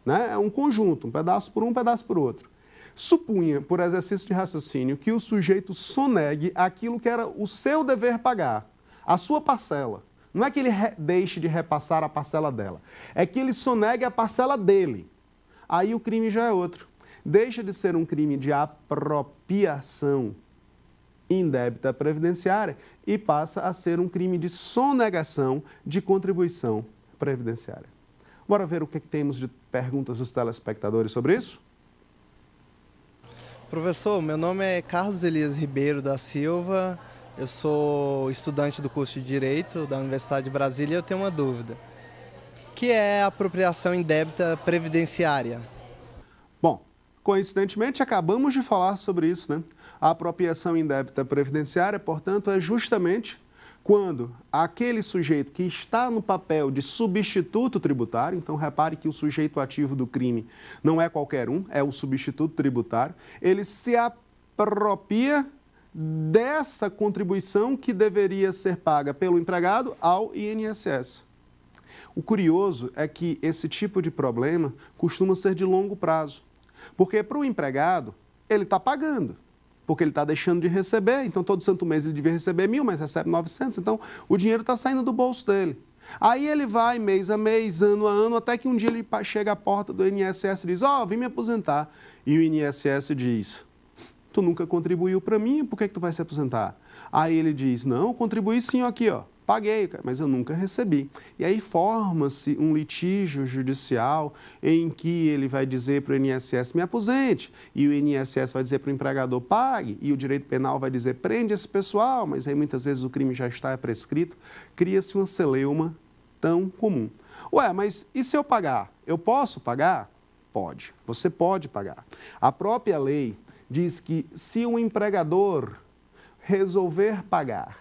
[SPEAKER 2] né? É um conjunto, um pedaço por um pedaço por outro. Supunha, por exercício de raciocínio, que o sujeito sonegue aquilo que era o seu dever pagar, a sua parcela. Não é que ele deixe de repassar a parcela dela, é que ele sonegue a parcela dele. Aí o crime já é outro. Deixa de ser um crime de apropriação indébita previdenciária e passa a ser um crime de sonegação de contribuição previdenciária. Bora ver o que temos de perguntas dos telespectadores sobre isso?
[SPEAKER 5] Professor, meu nome é Carlos Elias Ribeiro da Silva, eu sou estudante do curso de Direito da Universidade de Brasília e eu tenho uma dúvida. O que é apropriação indébita previdenciária?
[SPEAKER 2] Bom, coincidentemente acabamos de falar sobre isso, né? A apropriação indébita previdenciária, portanto, é justamente quando aquele sujeito que está no papel de substituto tributário, então repare que o sujeito ativo do crime não é qualquer um, é o substituto tributário, ele se apropria dessa contribuição que deveria ser paga pelo empregado ao INSS. O curioso é que esse tipo de problema costuma ser de longo prazo, porque para o empregado ele está pagando, porque ele está deixando de receber, então todo santo mês ele devia receber 1.000, mas recebe 900, então o dinheiro está saindo do bolso dele. Aí ele vai mês a mês, ano a ano, até que um dia ele chega à porta do INSS e diz, vim me aposentar. E o INSS diz, tu nunca contribuiu para mim, por que tu vai se aposentar? Aí ele diz, não, contribuí sim aqui, paguei, mas eu nunca recebi. E aí forma-se um litígio judicial em que ele vai dizer para o INSS, me aposente, e o INSS vai dizer para o empregador, pague, e o direito penal vai dizer, prende esse pessoal, mas aí muitas vezes o crime já está prescrito, cria-se uma celeuma tão comum. Mas e se eu pagar? Eu posso pagar? Pode, você pode pagar. A própria lei diz que se o empregador resolver pagar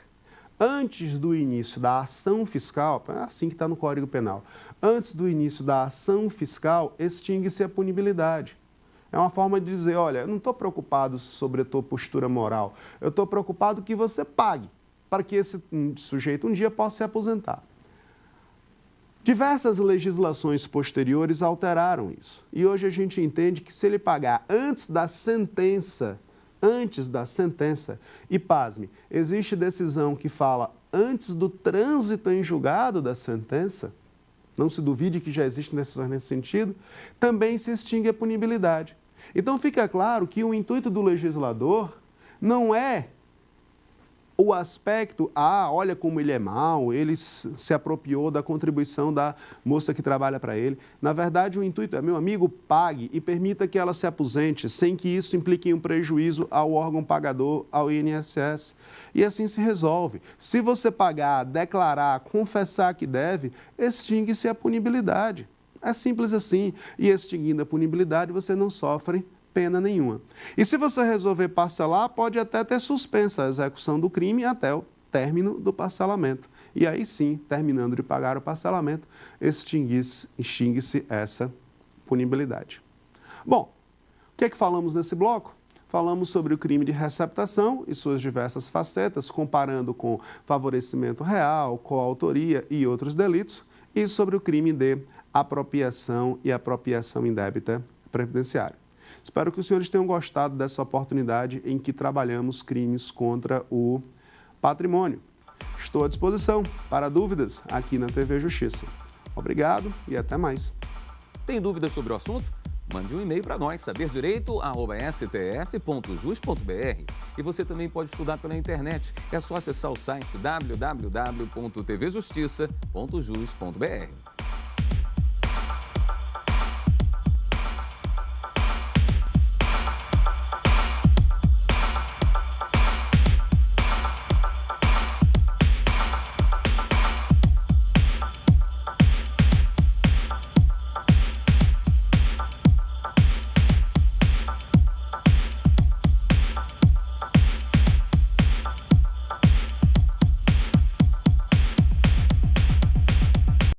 [SPEAKER 2] antes do início da ação fiscal, é assim que está no Código Penal, antes do início da ação fiscal, extingue-se a punibilidade. É uma forma de dizer, olha, eu não estou preocupado sobre a tua postura moral, eu estou preocupado que você pague, para que esse sujeito um dia possa se aposentar. Diversas legislações posteriores alteraram isso. E hoje a gente entende que se ele pagar antes da sentença, e pasme, existe decisão que fala antes do trânsito em julgado da sentença, não se duvide que já existem decisões nesse sentido, também se extingue a punibilidade. Então fica claro que o intuito do legislador não é o aspecto, olha como ele é mau, ele se apropriou da contribuição da moça que trabalha para ele. Na verdade, o intuito é, meu amigo, pague e permita que ela se aposente, sem que isso implique um prejuízo ao órgão pagador, ao INSS. E assim se resolve. Se você pagar, declarar, confessar que deve, extingue-se a punibilidade. É simples assim. E extinguindo a punibilidade, você não sofre pena nenhuma. E se você resolver parcelar, pode até ter suspensa a execução do crime até o término do parcelamento. E aí sim, terminando de pagar o parcelamento, extingue-se essa punibilidade. Bom, o que é que falamos nesse bloco? Falamos sobre o crime de receptação e suas diversas facetas, comparando com favorecimento real, coautoria e outros delitos, e sobre o crime de apropriação e apropriação indébita previdenciária. Espero que os senhores tenham gostado dessa oportunidade em que trabalhamos crimes contra o patrimônio. Estou à disposição para dúvidas aqui na TV Justiça. Obrigado e até mais.
[SPEAKER 1] Tem dúvidas sobre o assunto? Mande um e-mail para nós, saberdireito@stf.jus.br. E você também pode estudar pela internet. É só acessar o site www.tvjustiça.jus.br.